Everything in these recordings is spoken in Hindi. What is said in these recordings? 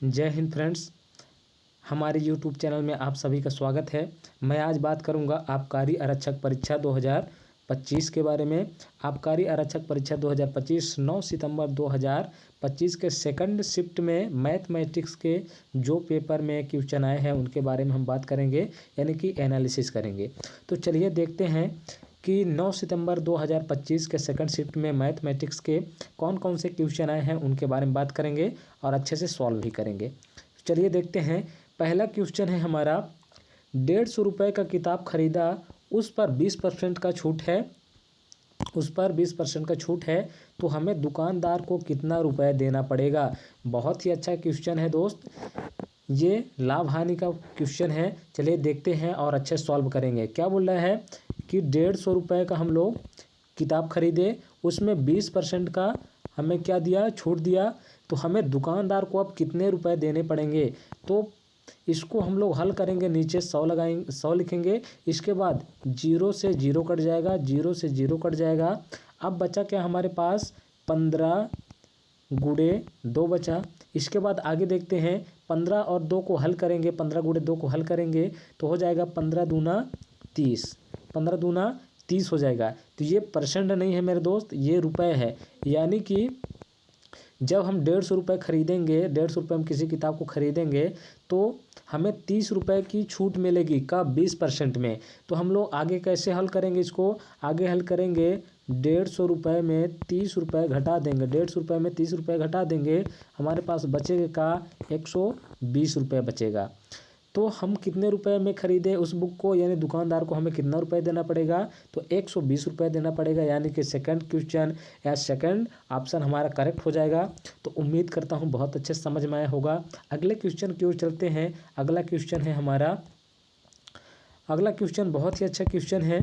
जय हिंद फ्रेंड्स, हमारे YouTube चैनल में आप सभी का स्वागत है। मैं आज बात करूंगा आबकारी आरक्षक परीक्षा 2025 के बारे में। आबकारी आरक्षक परीक्षा 2025 9 सितंबर 2025 के सेकंड शिफ्ट में मैथमेटिक्स के जो पेपर में क्वेश्चन आए हैं उनके बारे में हम बात करेंगे, यानी कि एनालिसिस करेंगे। तो चलिए देखते हैं कि 9 सितंबर 2025 के सेकंड शिफ्ट में मैथमेटिक्स के कौन कौन से क्वेश्चन आए हैं उनके बारे में बात करेंगे और अच्छे से सॉल्व भी करेंगे। चलिए देखते हैं। पहला क्वेश्चन है हमारा, 150 रुपये का किताब खरीदा, उस पर 20% का छूट है, तो हमें दुकानदार को कितना रुपए देना पड़ेगा। बहुत ही अच्छा क्वेश्चन है दोस्त, ये लाभ हानि का क्वेश्चन है। चलिए देखते हैं और अच्छे सॉल्व करेंगे। क्या बोल रहा है कि 150 रुपये का हम लोग किताब खरीदे, उसमें 20% का हमें क्या दिया, छूट दिया, तो हमें दुकानदार को अब कितने रुपए देने पड़ेंगे। तो इसको हम लोग हल करेंगे, नीचे 100 लगाएंगे, 100 लिखेंगे, इसके बाद 0 से 0 कट जाएगा, 0 से 0 कट जाएगा। अब बचा क्या हमारे पास, 15 गुणे 2 बचा। इसके बाद आगे देखते हैं, 15 और 2 को हल करेंगे, 15 गुणे 2 को हल करेंगे तो हो जाएगा 15 दूना 30, 15 दूना 30 हो जाएगा। तो ये परसेंट नहीं है मेरे दोस्त, ये रुपए है। यानी कि जब हम 150 रुपये खरीदेंगे, 150 रुपये में किसी किताब को खरीदेंगे तो हमें 30 रुपये की छूट मिलेगी। कब, 20% में। तो हम लोग आगे कैसे हल करेंगे इसको, आगे हल करेंगे 150 रुपये में 30 रुपये घटा देंगे, 150 रुपये में 30 रुपये घटा देंगे, हमारे पास बचेगा का 120 रुपये बचेगा। तो हम कितने रुपए में खरीदे उस बुक को, यानी दुकानदार को हमें कितना रुपए देना पड़ेगा, तो 120 रुपये देना पड़ेगा। यानी कि सेकंड क्वेश्चन या सेकंड ऑप्शन हमारा करेक्ट हो जाएगा। तो उम्मीद करता हूँ बहुत अच्छे समझ में आया होगा। अगले क्वेश्चन की ओर चलते हैं। अगला क्वेश्चन है हमारा, अगला क्वेश्चन बहुत ही अच्छा क्वेश्चन है,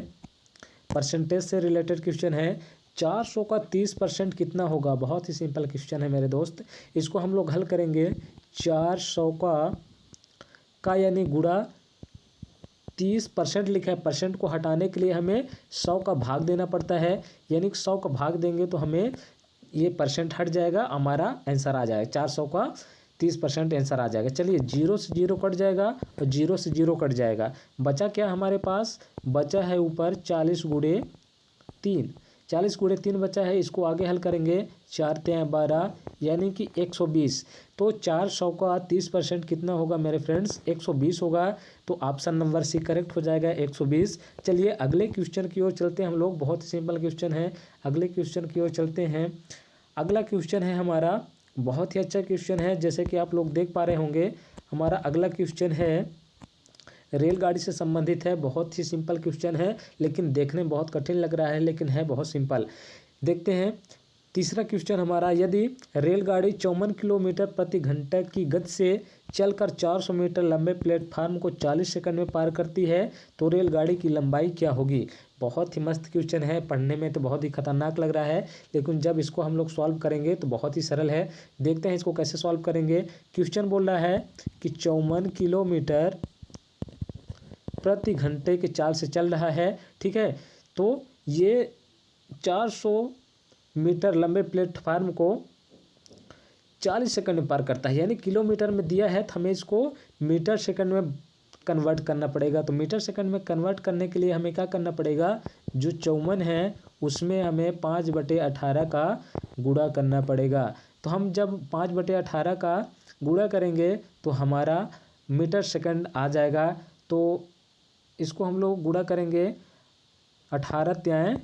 परसेंटेज से रिलेटेड क्वेश्चन है। 400 का 30% कितना होगा। बहुत ही सिंपल क्वेश्चन है मेरे दोस्त, इसको हम लोग हल करेंगे। 400 का यानी गुणा 30% लिखा है, परसेंट को हटाने के लिए हमें 100 का भाग देना पड़ता है, यानी कि 100 का भाग देंगे तो हमें ये परसेंट हट जाएगा, हमारा आंसर आ जाएगा। 400 का 30% आंसर आ जाएगा। चलिए 0 से 0 कट जाएगा और 0 से 0 कट जाएगा। बचा क्या हमारे पास, बचा है ऊपर 40 गुणे 3, 40 गुणे 3 बचा है। इसको आगे हल करेंगे, 4 3 12 यानी कि 120। तो 400 का 30% कितना होगा मेरे फ्रेंड्स, 120 होगा। तो ऑप्शन नंबर सी करेक्ट हो जाएगा, 120। चलिए अगले क्वेश्चन की ओर चलते हैं हम लोग, बहुत ही सिंपल क्वेश्चन है। अगले क्वेश्चन की ओर चलते हैं। अगला क्वेश्चन है हमारा, बहुत ही अच्छा क्वेश्चन है, जैसे कि आप लोग देख पा रहे होंगे। हमारा अगला क्वेश्चन है रेलगाड़ी से संबंधित है। बहुत ही सिंपल क्वेश्चन है, लेकिन देखने में बहुत कठिन लग रहा है, लेकिन है बहुत सिंपल। देखते हैं तीसरा क्वेश्चन हमारा, यदि रेलगाड़ी 54 किलोमीटर प्रति घंटे की गति से चलकर 400 मीटर लंबे प्लेटफार्म को 40 सेकंड में पार करती है तो रेलगाड़ी की लंबाई क्या होगी। बहुत ही मस्त क्वेश्चन है, पढ़ने में तो बहुत ही खतरनाक लग रहा है, लेकिन जब इसको हम लोग सॉल्व करेंगे तो बहुत ही सरल है। देखते हैं इसको कैसे सॉल्व करेंगे। क्वेश्चन बोल रहा है कि 54 किलोमीटर प्रति घंटे के चाल से चल रहा है, ठीक है। तो ये 400 मीटर लंबे प्लेटफार्म को 40 सेकंड में पार करता है, यानी किलोमीटर में दिया है तो हमें इसको मीटर सेकंड में कन्वर्ट करना पड़ेगा। तो मीटर सेकंड में कन्वर्ट करने के लिए हमें क्या करना पड़ेगा, जो 54 है उसमें हमें 5/18 का गुणा करना पड़ेगा। तो हम जब 5/18 का गुणा करेंगे तो हमारा मीटर सेकंड आ जाएगा। तो इसको हम लोग गुणा करेंगे, 18 तियाएँ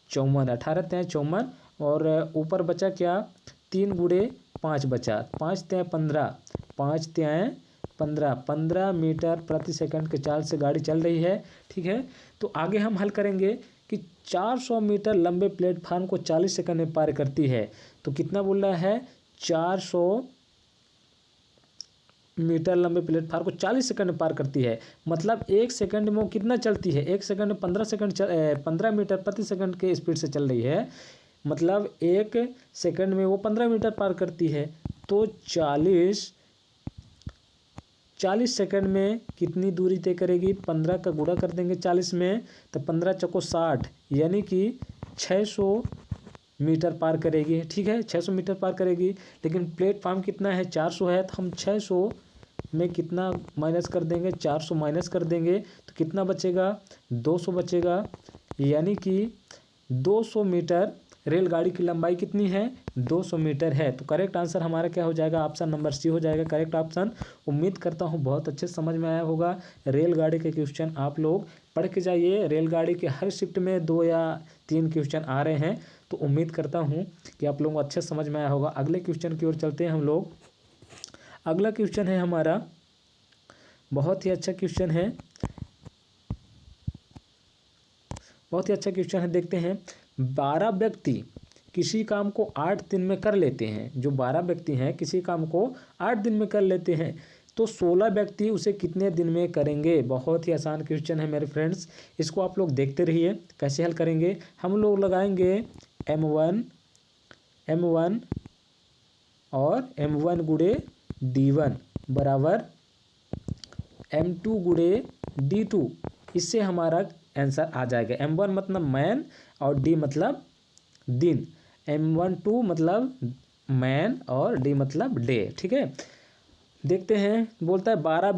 54, 18 तियाएँ 54, और ऊपर बचा क्या, 3 गुणे 5 बचा, 5 तियाएँ 15, 5 तियाएँ 15, 15 मीटर प्रति सेकंड के चाल से गाड़ी चल रही है, ठीक है। तो आगे हम हल करेंगे कि 400 मीटर लंबे प्लेटफार्म को 40 सेकंड में पार करती है। तो कितना बोल रहा है, 400 मीटर लंबे प्लेटफार्म को 40 सेकंड में पार करती है, मतलब 1 सेकंड में वो कितना चलती है, 1 सेकंड में 15 मीटर प्रति सेकंड के स्पीड से चल रही है, मतलब 1 सेकंड में वो 15 मीटर पार करती है। तो 40 सेकंड में कितनी दूरी तय करेगी, 15 का गुणा कर देंगे 40 में, तो 15 चौको 60, यानी कि 600 मीटर पार करेगी, ठीक है, 600 मीटर पार करेगी। लेकिन प्लेटफार्म कितना है, 400 है, तो हम 600 में कितना माइनस कर देंगे, 400 माइनस कर देंगे तो कितना बचेगा, 200 बचेगा। यानी कि 200 मीटर रेलगाड़ी की लंबाई कितनी है, 200 मीटर है। तो करेक्ट आंसर हमारा क्या हो जाएगा, ऑप्शन नंबर सी हो जाएगा करेक्ट ऑप्शन। उम्मीद करता हूँ बहुत अच्छे समझ में आया होगा। रेलगाड़ी के क्वेश्चन आप लोग पढ़ के जाइए। रेलगाड़ी के हर शिफ्ट में 2 या 3 क्वेश्चन आ रहे हैं, तो उम्मीद करता हूँ कि आप लोगों को अच्छे समझ में आया होगा। अगले क्वेश्चन की ओर चलते हैं हम लोग। अगला क्वेश्चन है हमारा, बहुत ही अच्छा क्वेश्चन है, बहुत ही अच्छा क्वेश्चन है। देखते हैं, 12 व्यक्ति किसी काम को 8 दिन में कर लेते हैं। जो 12 व्यक्ति हैं किसी काम को 8 दिन में कर लेते हैं, तो 16 व्यक्ति उसे कितने दिन में करेंगे। बहुत ही आसान क्वेश्चन है मेरे फ्रेंड्स, इसको आप लोग देखते रहिए कैसे हल करेंगे। हम लोग लगाएंगे M1 और M1 गुणे D1 बराबर M2 गुणे D2। इससे हमारा आंसर आ जाएगा। M1 मतलब मैन और D मतलब दिन, M12 मतलब मैन और D मतलब डे, ठीक है। देखते हैं, बोलता है 12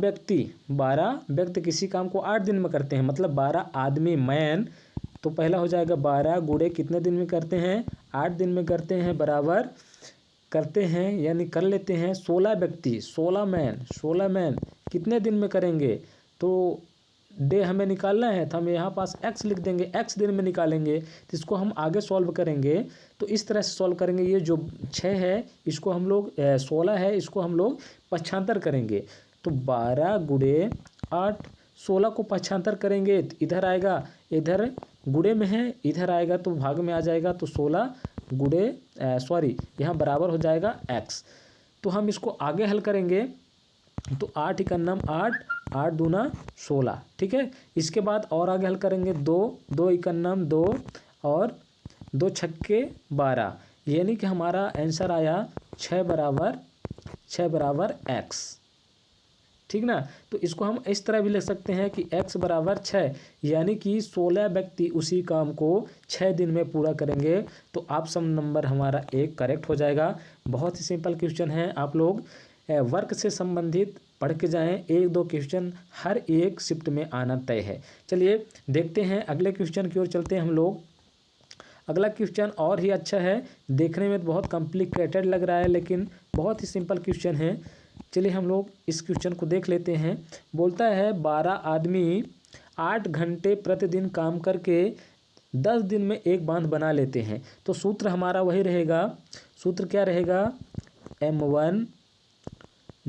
व्यक्ति किसी काम को 8 दिन में करते हैं, मतलब 12 आदमी मैन। तो पहला हो जाएगा 12 गुणे कितने दिन में करते हैं, 8 दिन में करते हैं, बराबर करते हैं यानी कर लेते हैं 16 व्यक्ति, 16 मैन कितने दिन में करेंगे। तो डे हमें निकालना है, तो हम यहाँ पास x लिख देंगे, x दिन में निकालेंगे। तो इसको हम आगे सॉल्व करेंगे, तो इस तरह से सॉल्व करेंगे। ये जो 6 है इसको हम लोग 16 है इसको हम लोग पक्षांतर करेंगे। तो 12 गुणे 8, 16 को पक्षांतर करेंगे तो इधर आएगा, इधर गुणे में है, इधर आएगा तो भाग में आ जाएगा। तो 16 गुणे यहाँ बराबर हो जाएगा x। तो हम इसको आगे हल करेंगे, तो 8 इकन्नम 8, 8 दूना 16, ठीक है। इसके बाद और आगे हल करेंगे, 2 इकन्नम 2 और 2 छक्के 12, यानी कि हमारा आंसर आया 6 बराबर x, ठीक ना। तो इसको हम इस तरह भी लिख सकते हैं कि x बराबर 6, यानी कि 16 व्यक्ति उसी काम को 6 दिन में पूरा करेंगे। तो ऑप्शन नंबर हमारा 1 करेक्ट हो जाएगा। बहुत ही सिंपल क्वेश्चन है, आप लोग वर्क से संबंधित पढ़ के जाएं। 1-2 क्वेश्चन हर एक शिफ्ट में आना तय है। चलिए देखते हैं अगले क्वेश्चन की ओर चलते हैं हम लोग। अगला क्वेश्चन और ही अच्छा है, देखने में तो बहुत कॉम्प्लिकेटेड लग रहा है लेकिन बहुत ही सिंपल क्वेश्चन है। चलिए हम लोग इस क्वेश्चन को देख लेते हैं। बोलता है 12 आदमी 8 घंटे प्रतिदिन काम करके 10 दिन में एक बांध बना लेते हैं। तो सूत्र हमारा वही रहेगा, सूत्र क्या रहेगा, M1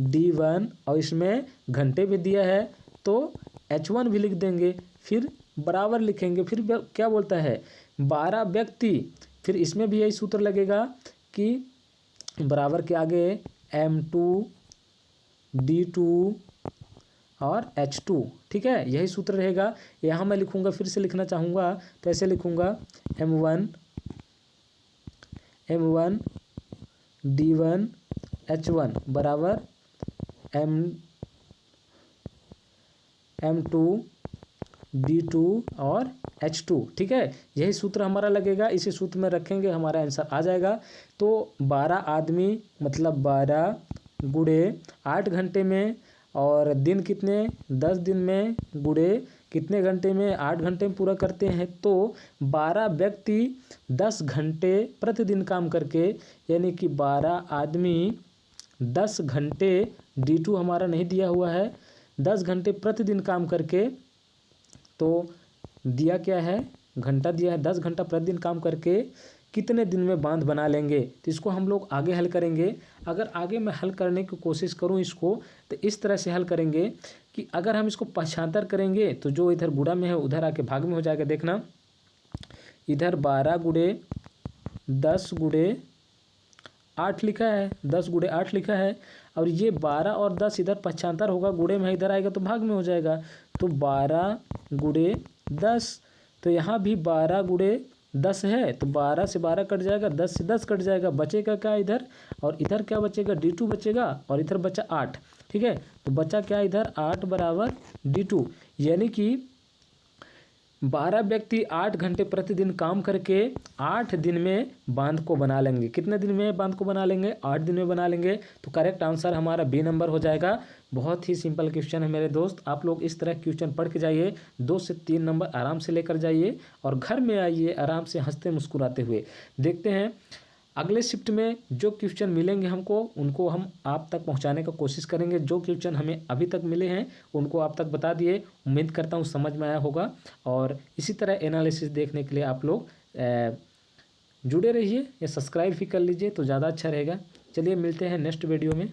D1 और इसमें घंटे भी दिया है तो H1 भी लिख देंगे, फिर बराबर लिखेंगे। फिर क्या बोलता है 12 व्यक्ति, फिर इसमें भी यही सूत्र लगेगा कि बराबर के आगे M2 D2 और H2, ठीक है, यही सूत्र रहेगा। यहाँ मैं लिखूँगा, फिर से लिखना चाहूँगा तो ऐसे लिखूँगा M1 D1 H1 बराबर M2 D2 और H2, ठीक है, यही सूत्र हमारा लगेगा। इसी सूत्र में रखेंगे, हमारा आंसर आ जाएगा। तो 12 आदमी मतलब 12 गुणे 8 घंटे में, और दिन कितने 10 दिन में, गुणे कितने घंटे में, 8 घंटे में पूरा करते हैं। तो 12 व्यक्ति 10 घंटे प्रतिदिन काम करके, यानी कि 12 आदमी 10 घंटे, D2 हमारा नहीं दिया हुआ है, 10 घंटे प्रतिदिन काम करके, तो दिया क्या है, घंटा दिया है, 10 घंटा प्रतिदिन काम करके कितने दिन में बांध बना लेंगे। तो इसको हम लोग आगे हल करेंगे। अगर आगे मैं हल करने की कोशिश करूं इसको, तो इस तरह से हल करेंगे कि अगर हम इसको पक्षांतर करेंगे तो जो इधर गुणा में है उधर आके भाग में हो जाएगा। देखना, इधर 12 गुणे 10 गुणे 8 लिखा है, 10 गुणे 8 लिखा है, और ये 12 और 10 इधर पक्षांतर होगा, गुणे में इधर आएगा तो भाग में हो जाएगा। तो 12 गुणे 10, तो यहाँ भी 12 गुणे 10 है, तो 12 से 12 कट जाएगा, 10 से 10 कट जाएगा, बचेगा क्या इधर, और इधर क्या बचेगा, D2 बचेगा, और इधर बचा 8, ठीक है। तो बचा क्या इधर 8 बराबर D2, यानी कि 12 व्यक्ति 8 घंटे प्रतिदिन काम करके 8 दिन में बांध को बना लेंगे। कितने दिन में बांध को बना लेंगे? 8 दिन में बना लेंगे। तो करेक्ट आंसर हमारा बी नंबर हो जाएगा। बहुत ही सिंपल क्वेश्चन है मेरे दोस्त। आप लोग इस तरह क्वेश्चन पढ़ के जाइए, 2 से 3 नंबर आराम से लेकर जाइए और घर में आइए आराम से हंसते मुस्कुराते हुए। देखते हैं अगले शिफ्ट में जो क्वेश्चन मिलेंगे हमको, उनको हम आप तक पहुंचाने का कोशिश करेंगे। जो क्वेश्चन हमें अभी तक मिले हैं उनको आप तक बता दिए। उम्मीद करता हूं समझ में आया होगा। और इसी तरह एनालिसिस देखने के लिए आप लोग जुड़े रहिए या सब्सक्राइब भी कर लीजिए तो ज़्यादा अच्छा रहेगा। चलिए मिलते हैं नेक्स्ट वीडियो में।